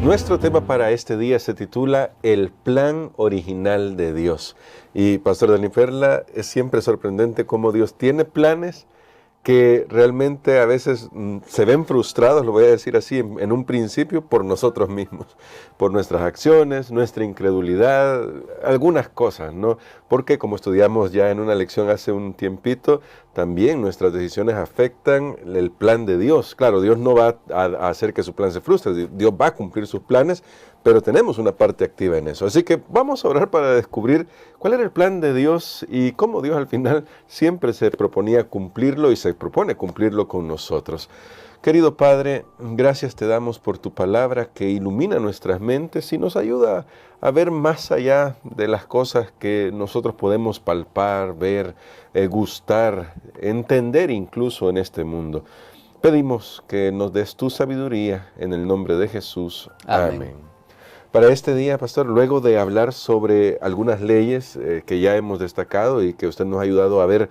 Nuestro tema para este día se titula El plan original de Dios. Y Pastor Dani Perla, es siempre sorprendente cómo Dios tiene planes que realmente a veces se ven frustrados, lo voy a decir así, en un principio por nosotros mismos, por nuestras acciones, nuestra incredulidad, algunas cosas, ¿no? Porque como estudiamos ya en una lección hace un tiempito, también nuestras decisiones afectan el plan de Dios. Claro, Dios no va a hacer que su plan se frustre, Dios va a cumplir sus planes, pero tenemos una parte activa en eso. Así que vamos a orar para descubrir cuál era el plan de Dios y cómo Dios al final siempre se proponía cumplirlo y se propone cumplirlo con nosotros. Querido Padre, gracias te damos por tu palabra que ilumina nuestras mentes y nos ayuda a ver más allá de las cosas que nosotros podemos palpar, ver, gustar, entender incluso en este mundo. Pedimos que nos des tu sabiduría en el nombre de Jesús. Amén. Para este día, Pastor, luego de hablar sobre algunas leyes que ya hemos destacado y que usted nos ha ayudado a ver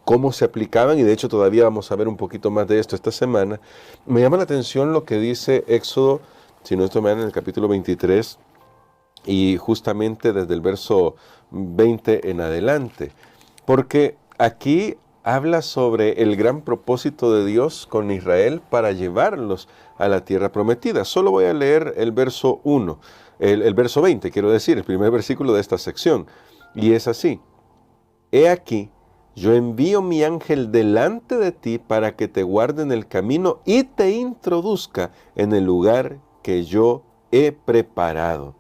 cómo se aplicaban, y de hecho todavía vamos a ver un poquito más de esto esta semana, me llama la atención lo que dice Éxodo, si no estoy mal, en el capítulo 23, y justamente desde el verso 20 en adelante, porque aquí habla sobre el gran propósito de Dios con Israel para llevarlos a la tierra prometida. Solo voy a leer el verso 1, el verso 20, quiero decir, el primer versículo de esta sección. Y es así: He aquí, yo envío mi ángel delante de ti para que te guarde en el camino y te introduzca en el lugar que yo he preparado.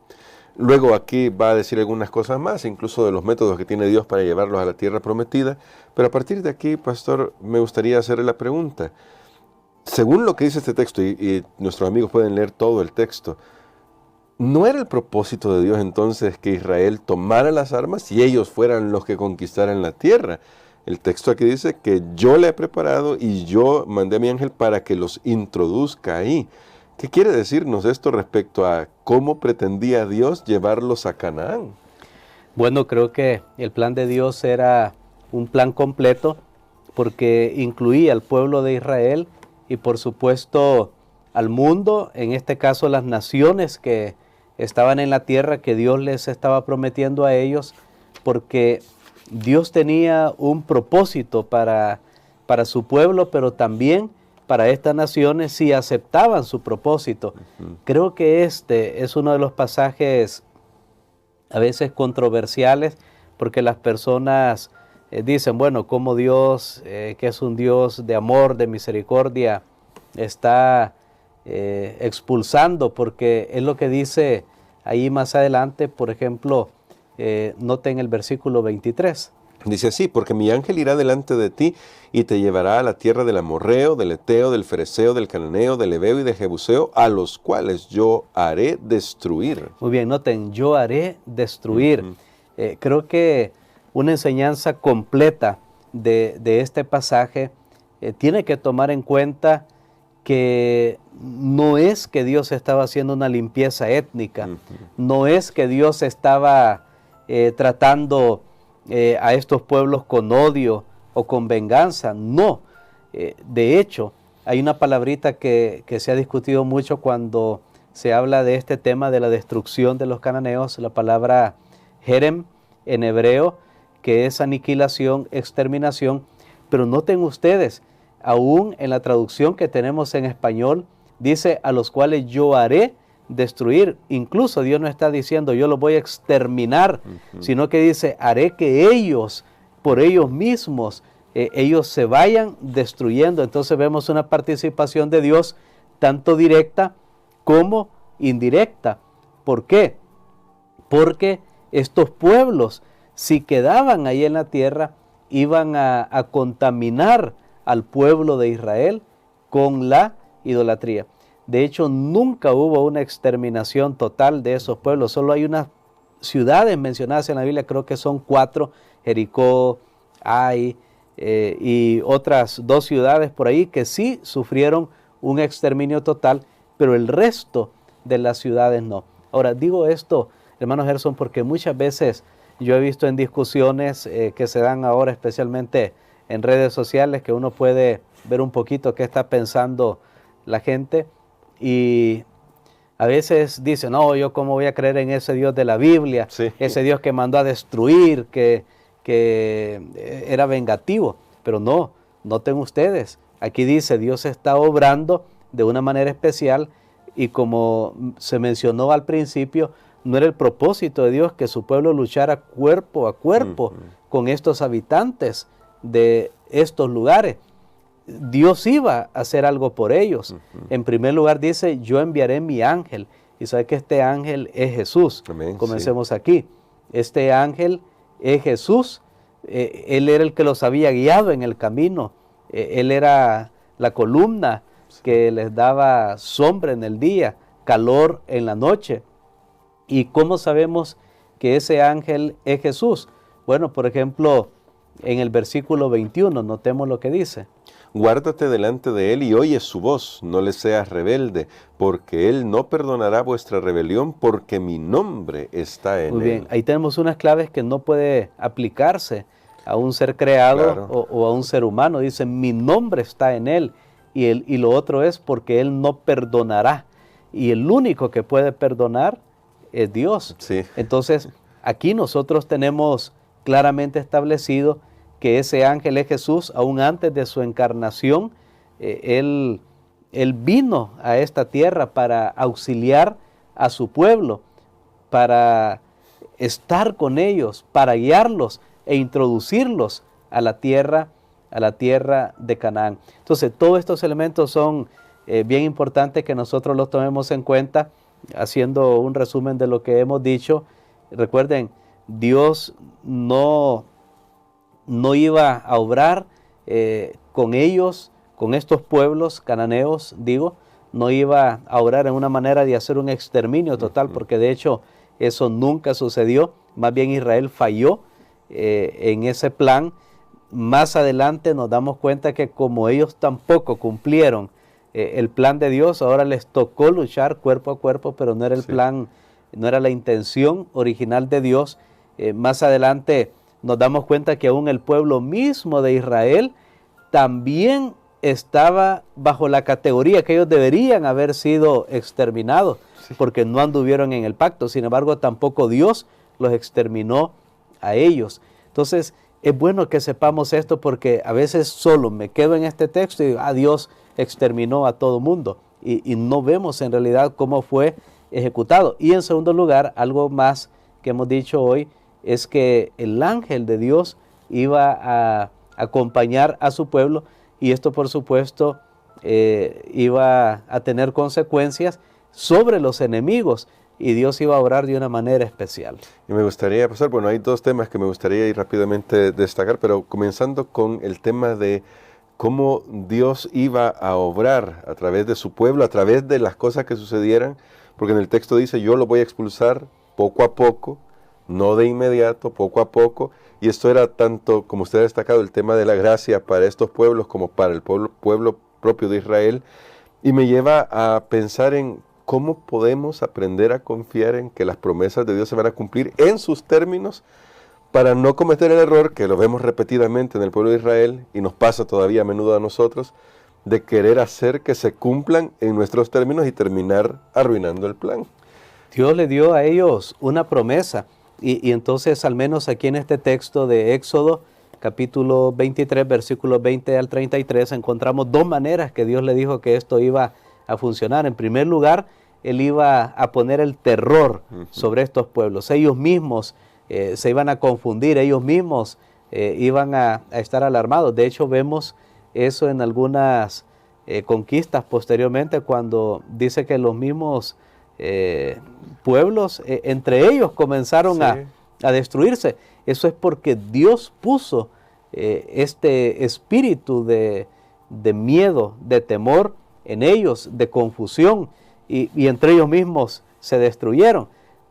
Luego aquí va a decir algunas cosas más, incluso de los métodos que tiene Dios para llevarlos a la tierra prometida. Pero a partir de aquí, Pastor, me gustaría hacerle la pregunta. Según lo que dice este texto, y nuestros amigos pueden leer todo el texto, ¿no era el propósito de Dios entonces que Israel tomara las armas y ellos fueran los que conquistaran la tierra? El texto aquí dice que yo le he preparado y yo mandé a mi ángel para que los introduzca ahí. ¿Qué quiere decirnos esto respecto a cómo pretendía Dios llevarlos a Canaán? Bueno, creo que el plan de Dios era un plan completo porque incluía al pueblo de Israel y por supuesto al mundo, en este caso las naciones que estaban en la tierra que Dios les estaba prometiendo a ellos, porque Dios tenía un propósito para su pueblo, pero también para estas naciones si aceptaban su propósito. Creo que este es uno de los pasajes a veces controversiales, porque las personas dicen, bueno, cómo Dios, que es un Dios de amor, de misericordia, está expulsando, porque es lo que dice ahí más adelante, por ejemplo, noten el versículo 23. Dice así: porque mi ángel irá delante de ti y te llevará a la tierra del amorreo, del eteo, del fereceo, del cananeo, del heveo y del jebuseo, a los cuales yo haré destruir. Muy bien, noten, yo haré destruir. Creo que una enseñanza completa de este pasaje tiene que tomar en cuenta que no es que Dios estaba haciendo una limpieza étnica, no es que Dios estaba tratando a estos pueblos con odio o con venganza, no. De hecho, hay una palabrita que se ha discutido mucho cuando se habla de este tema de la destrucción de los cananeos, la palabra jerem en hebreo, que es aniquilación, exterminación. Pero noten ustedes, aún en la traducción que tenemos en español, dice a los cuales yo haré destruir. Incluso Dios no está diciendo yo los voy a exterminar, sino que dice haré que ellos, por ellos mismos, ellos se vayan destruyendo. Entonces vemos una participación de Dios tanto directa como indirecta. ¿Por qué? Porque estos pueblos, si quedaban ahí en la tierra, iban a contaminar al pueblo de Israel con la idolatría. De hecho, nunca hubo una exterminación total de esos pueblos. Solo hay unas ciudades mencionadas en la Biblia, creo que son 4, Jericó, Ai y otras 2 ciudades por ahí que sí sufrieron un exterminio total, pero el resto de las ciudades no. Ahora, digo esto, hermano Gerson, porque muchas veces yo he visto en discusiones que se dan ahora, especialmente en redes sociales, que uno puede ver un poquito qué está pensando la gente. Y A veces dicen, no, yo cómo voy a creer en ese Dios de la Biblia, Sí. ese Dios que mandó a destruir, que era vengativo. Pero no, noten ustedes, aquí dice, Dios está obrando de una manera especial y como se mencionó al principio, no era el propósito de Dios que su pueblo luchara cuerpo a cuerpo con estos habitantes de estos lugares. Dios iba a hacer algo por ellos. En primer lugar dice, yo enviaré mi ángel. Y sabe que este ángel es Jesús. Amén, Comencemos aquí. Este ángel es Jesús. Él era el que los había guiado en el camino. Él era la columna que les daba sombra en el día, calor en la noche. ¿Y cómo sabemos que ese ángel es Jesús? Bueno, por ejemplo, en el versículo 21, notemos lo que dice. Guárdate delante de él y oye su voz, no le seas rebelde, porque él no perdonará vuestra rebelión, porque mi nombre está en él. Muy bien, ahí tenemos unas claves que no puede aplicarse a un ser creado, Claro. o a un ser humano. Dice, mi nombre está en él. Y lo otro es porque él no perdonará. Y el único que puede perdonar es Dios. Sí. Entonces, aquí nosotros tenemos claramente establecido que ese ángel es Jesús. Aún antes de su encarnación, él vino a esta tierra para auxiliar a su pueblo, para estar con ellos, para guiarlos e introducirlos a la tierra de Canaán. Entonces, todos estos elementos son bien importantes que nosotros los tomemos en cuenta. Haciendo un resumen de lo que hemos dicho, recuerden, Dios no iba a obrar con ellos, con estos pueblos cananeos, digo, no iba a obrar en una manera de hacer un exterminio total, porque de hecho eso nunca sucedió. Más bien Israel falló en ese plan. Más adelante nos damos cuenta que como ellos tampoco cumplieron el plan de Dios, ahora les tocó luchar cuerpo a cuerpo, pero no era el plan, no era la intención original de Dios. Más adelante nos damos cuenta que aún el pueblo mismo de Israel también estaba bajo la categoría que ellos deberían haber sido exterminados, porque no anduvieron en el pacto. Sin embargo, tampoco Dios los exterminó a ellos. Entonces, es bueno que sepamos esto, porque a veces solo me quedo en este texto y digo, Dios exterminó a todo mundo, y no vemos en realidad cómo fue ejecutado. Y en segundo lugar, algo más que hemos dicho hoy, es que el ángel de Dios iba a acompañar a su pueblo, y esto por supuesto iba a tener consecuencias sobre los enemigos, y Dios iba a obrar de una manera especial. Y me gustaría pasar, bueno, hay dos temas que me gustaría ir rápidamente destacar, pero comenzando con el tema de cómo Dios iba a obrar a través de su pueblo, a través de las cosas que sucedieran, porque en el texto dice, yo lo voy a expulsar poco a poco, no de inmediato, poco a poco, y esto era tanto, como usted ha destacado, el tema de la gracia para estos pueblos como para el pueblo propio de Israel, y me lleva a pensar en cómo podemos aprender a confiar en que las promesas de Dios se van a cumplir en sus términos, para no cometer el error, que lo vemos repetidamente en el pueblo de Israel, y nos pasa todavía a menudo a nosotros, de querer hacer que se cumplan en nuestros términos y terminar arruinando el plan. Dios le dio a ellos una promesa, y entonces al menos aquí en este texto de Éxodo, capítulo 23, versículos 20 al 33, encontramos dos maneras que Dios le dijo que esto iba a funcionar. En primer lugar, Él iba a poner el terror sobre estos pueblos. Ellos mismos se iban a confundir, ellos mismos iban a estar alarmados. De hecho, vemos eso en algunas conquistas posteriormente, cuando dice que los mismos pueblos, entre ellos comenzaron a destruirse. Eso es porque Dios puso este espíritu de miedo, de temor en ellos, de confusión, y entre ellos mismos se destruyeron.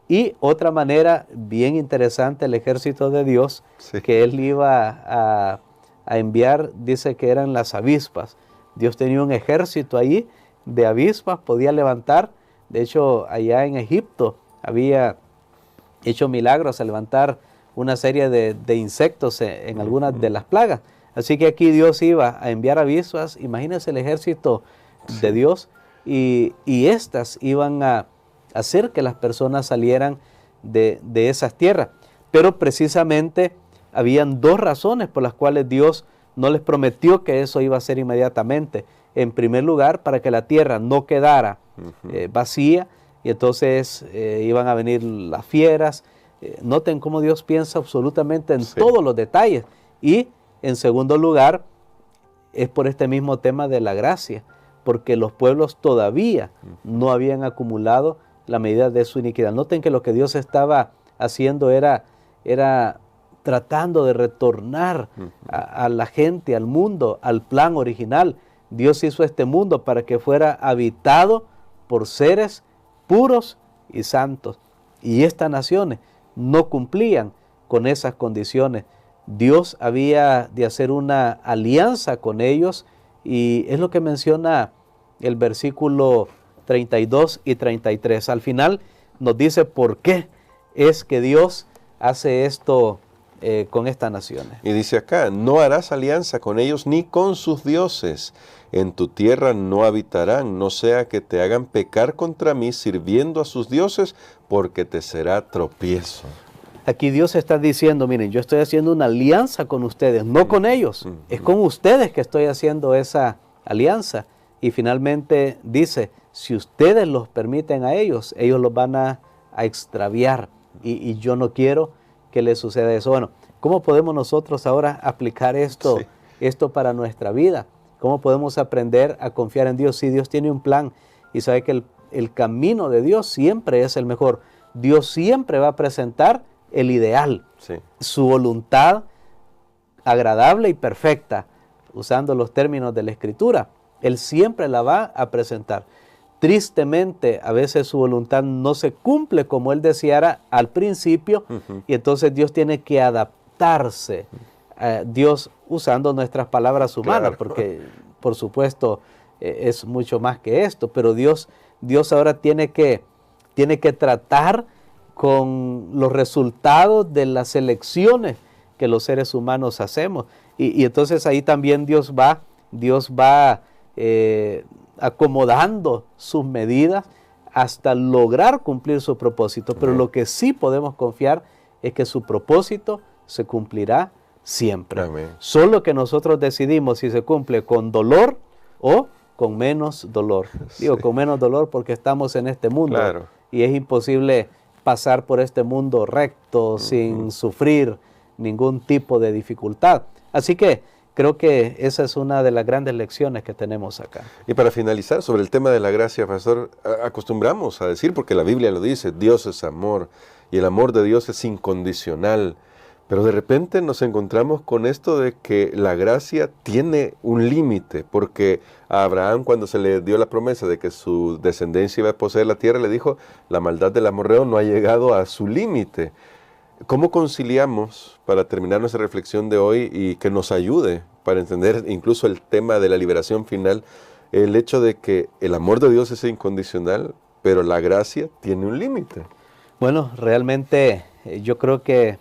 Y otra manera bien interesante, el ejército de Dios, que Él iba a enviar, dice que eran las avispas. Dios tenía un ejército ahí de avispas, podía levantar. De hecho, allá en Egipto había hecho milagros a levantar una serie de insectos en algunas de las plagas. Así que aquí Dios iba a enviar avispas. Imagínense el ejército de Dios, y estas iban a hacer que las personas salieran de esas tierras. Pero precisamente habían dos razones por las cuales Dios no les prometió que eso iba a ser inmediatamente. En primer lugar, para que la tierra no quedara vacía, y entonces iban a venir las fieras. Noten cómo Dios piensa absolutamente en todos los detalles. Y en segundo lugar, es por este mismo tema de la gracia, porque los pueblos todavía no habían acumulado la medida de su iniquidad. Noten que lo que Dios estaba haciendo era tratando de retornar a la gente, al mundo, al plan original. Dios hizo este mundo para que fuera habitado por seres puros y santos. Y estas naciones no cumplían con esas condiciones. Dios había de hacer una alianza con ellos, y es lo que menciona el versículo 32 y 33. Al final nos dice por qué es que Dios hace esto con estas naciones. Y dice acá: no harás alianza con ellos ni con sus dioses. En tu tierra no habitarán, no sea que te hagan pecar contra mí sirviendo a sus dioses, porque te será tropiezo. Aquí Dios está diciendo, miren, yo estoy haciendo una alianza con ustedes, no con ellos. Es con ustedes que estoy haciendo esa alianza. Y finalmente dice, si ustedes los permiten a ellos, ellos los van a extraviar. Y yo no quiero que les suceda eso. Bueno, ¿cómo podemos nosotros ahora aplicar esto para nuestra vida? ¿Cómo podemos aprender a confiar en Dios? Si Dios tiene un plan y sabe que el camino de Dios siempre es el mejor. Dios siempre va a presentar el ideal, su voluntad agradable y perfecta, usando los términos de la Escritura. Él siempre la va a presentar. Tristemente, a veces su voluntad no se cumple como Él deseara al principio, y entonces Dios tiene que adaptarse. Dios usando nuestras palabras humanas, porque por supuesto es mucho más que esto, pero Dios ahora tiene que tratar con los resultados de las elecciones que los seres humanos hacemos, y entonces ahí también Dios va acomodando sus medidas hasta lograr cumplir su propósito. Pero lo que sí podemos confiar es que su propósito se cumplirá siempre. Amén. Solo que nosotros decidimos si se cumple con dolor o con menos dolor. Digo con menos dolor porque estamos en este mundo, y es imposible pasar por este mundo recto sin sufrir ningún tipo de dificultad. Así que creo que esa es una de las grandes lecciones que tenemos acá. Y para finalizar sobre el tema de la gracia, pastor, acostumbramos a decir, porque la Biblia lo dice, Dios es amor, y el amor de Dios es incondicional. Pero de repente nos encontramos con esto de que la gracia tiene un límite, porque a Abraham, cuando se le dio la promesa de que su descendencia iba a poseer la tierra, le dijo, la maldad del amorreo no ha llegado a su límite. ¿Cómo conciliamos, para terminar nuestra reflexión de hoy y que nos ayude para entender incluso el tema de la liberación final, el hecho de que el amor de Dios es incondicional, pero la gracia tiene un límite? Bueno, realmente yo creo que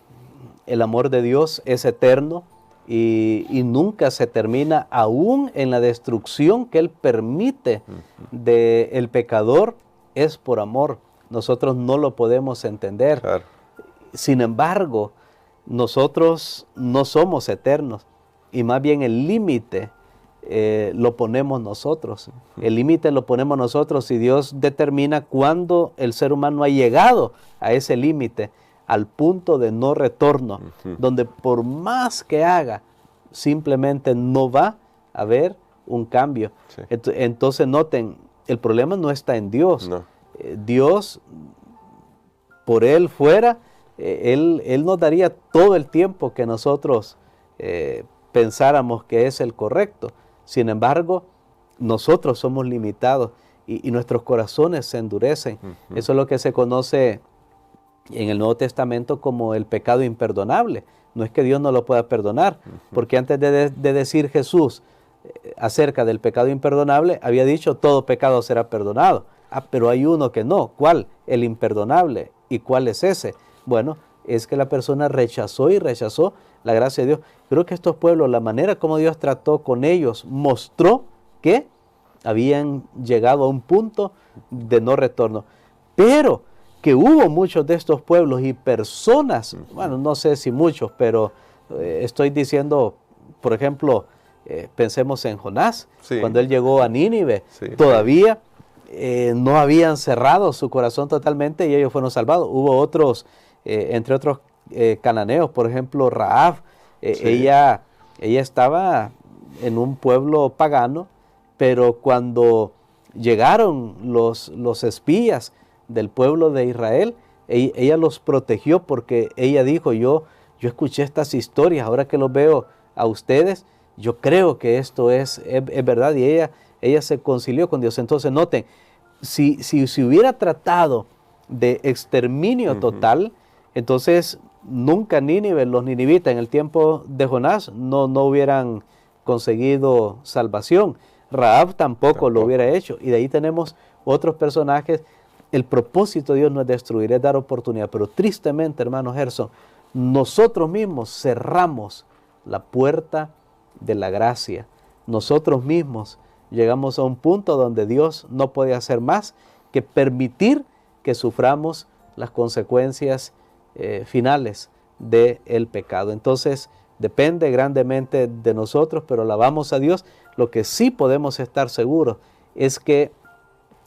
el amor de Dios es eterno y nunca se termina, aún en la destrucción que Él permite del pecador, es por amor. Nosotros no lo podemos entender. Claro. Sin embargo, nosotros no somos eternos, y más bien el límite lo ponemos nosotros. El límite lo ponemos nosotros, y Dios determina cuándo el ser humano ha llegado a ese límite, al punto de no retorno, donde por más que haga, simplemente no va a haber un cambio. Entonces noten, el problema no está en Dios. No. Dios, por Él fuera, Él nos daría todo el tiempo que nosotros pensáramos que es el correcto. Sin embargo, nosotros somos limitados y nuestros corazones se endurecen. Eso es lo que se conoce en el Nuevo Testamento como el pecado imperdonable. No es que Dios no lo pueda perdonar, porque antes de decir Jesús acerca del pecado imperdonable, había dicho todo pecado será perdonado. Pero hay uno que no. ¿Cuál? El imperdonable. ¿Y cuál es ese? Bueno, es que la persona rechazó la gracia de Dios. Creo que estos pueblos, la manera como Dios trató con ellos, mostró que habían llegado a un punto de no retorno. pero que hubo muchos de estos pueblos y personas, bueno, no sé si muchos, pero estoy diciendo, por ejemplo, pensemos en Jonás, Sí. cuando él llegó a Nínive, Sí. todavía no habían cerrado su corazón totalmente y ellos fueron salvados. Hubo otros, entre otros cananeos, por ejemplo, Rahab, Sí. ella estaba en un pueblo pagano, pero cuando llegaron los espías del pueblo de Israel, ella los protegió porque ella dijo, yo escuché estas historias, ahora que los veo a ustedes, yo creo que esto es verdad, y ella se concilió con Dios. Entonces noten, si hubiera tratado de exterminio total, entonces nunca Nínive, los ninivitas en el tiempo de Jonás no hubieran conseguido salvación. Rahab tampoco lo hubiera hecho. Y de ahí tenemos otros personajes. El propósito de Dios no es destruir, es dar oportunidad. Pero tristemente, hermano Gerson, nosotros mismos cerramos la puerta de la gracia. Nosotros mismos llegamos a un punto donde Dios no puede hacer más que permitir que suframos las consecuencias finales del pecado. Entonces, depende grandemente de nosotros, pero alabamos a Dios. Lo que sí podemos estar seguros es que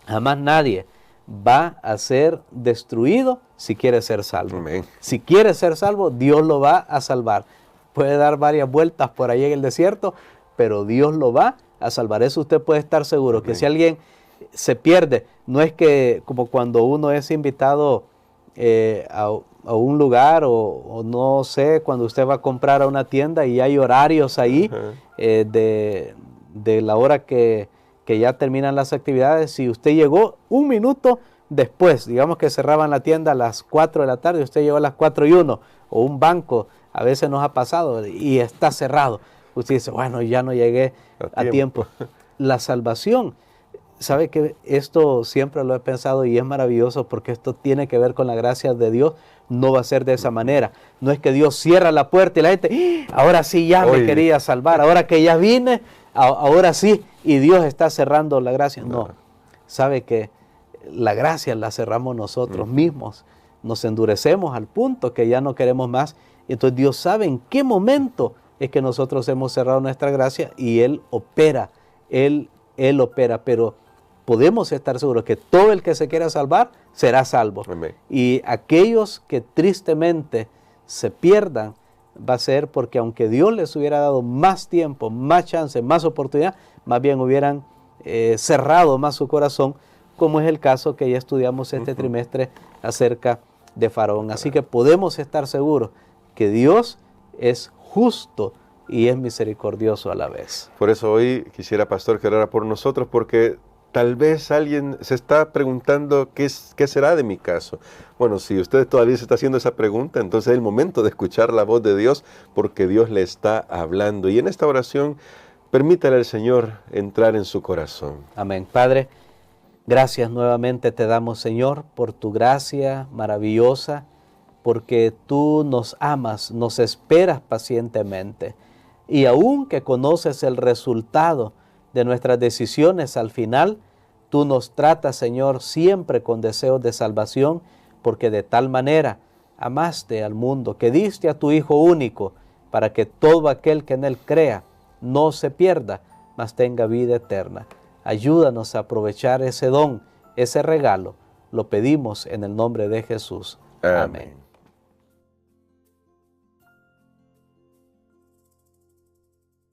jamás nadie va a ser destruido si quiere ser salvo. Amén. Si quiere ser salvo, Dios lo va a salvar. Puede dar varias vueltas por ahí en el desierto, pero Dios lo va a salvar. Eso usted puede estar seguro. Amén. Que si alguien se pierde, no es que como cuando uno es invitado a un lugar o no sé, cuando usted va a comprar a una tienda y hay horarios ahí de la hora que ya terminan las actividades. Si usted llegó un minuto después, digamos que cerraban la tienda a las 4 de la tarde, usted llegó a las 4:01, o un banco, a veces nos ha pasado y está cerrado. Usted dice, bueno, ya no llegué a tiempo. La salvación, sabe que esto siempre lo he pensado y es maravilloso porque esto tiene que ver con la gracia de Dios. No va a ser de esa manera. No es que Dios cierra la puerta y la gente, ahora sí ya me quería salvar, ahora que ya vine, ahora sí, y Dios está cerrando la gracia. No, sabe que la gracia la cerramos nosotros mismos. Nos endurecemos al punto que ya no queremos más. Entonces Dios sabe en qué momento es que nosotros hemos cerrado nuestra gracia y Él opera, Él opera, pero podemos estar seguros que todo el que se quiera salvar será salvo. Amén. Y aquellos que tristemente se pierdan, va a ser porque aunque Dios les hubiera dado más tiempo, más chance, más oportunidad, más bien hubieran cerrado más su corazón, como es el caso que ya estudiamos este trimestre acerca de Faraón. Así que podemos estar seguros que Dios es justo y es misericordioso a la vez. Por eso hoy quisiera, pastor, que orara por nosotros, porque tal vez alguien se está preguntando qué será de mi caso. Bueno, si usted todavía se está haciendo esa pregunta, entonces es el momento de escuchar la voz de Dios, porque Dios le está hablando. Y en esta oración, permítale al Señor entrar en su corazón. Amén. Padre, gracias nuevamente te damos, Señor, por tu gracia maravillosa, porque tú nos amas, nos esperas pacientemente. Y aun que conoces el resultado de nuestras decisiones al final, tú nos tratas, Señor, siempre con deseos de salvación, porque de tal manera amaste al mundo, que diste a tu Hijo único, para que todo aquel que en Él crea no se pierda, mas tenga vida eterna. Ayúdanos a aprovechar ese don, ese regalo. Lo pedimos en el nombre de Jesús. Amén.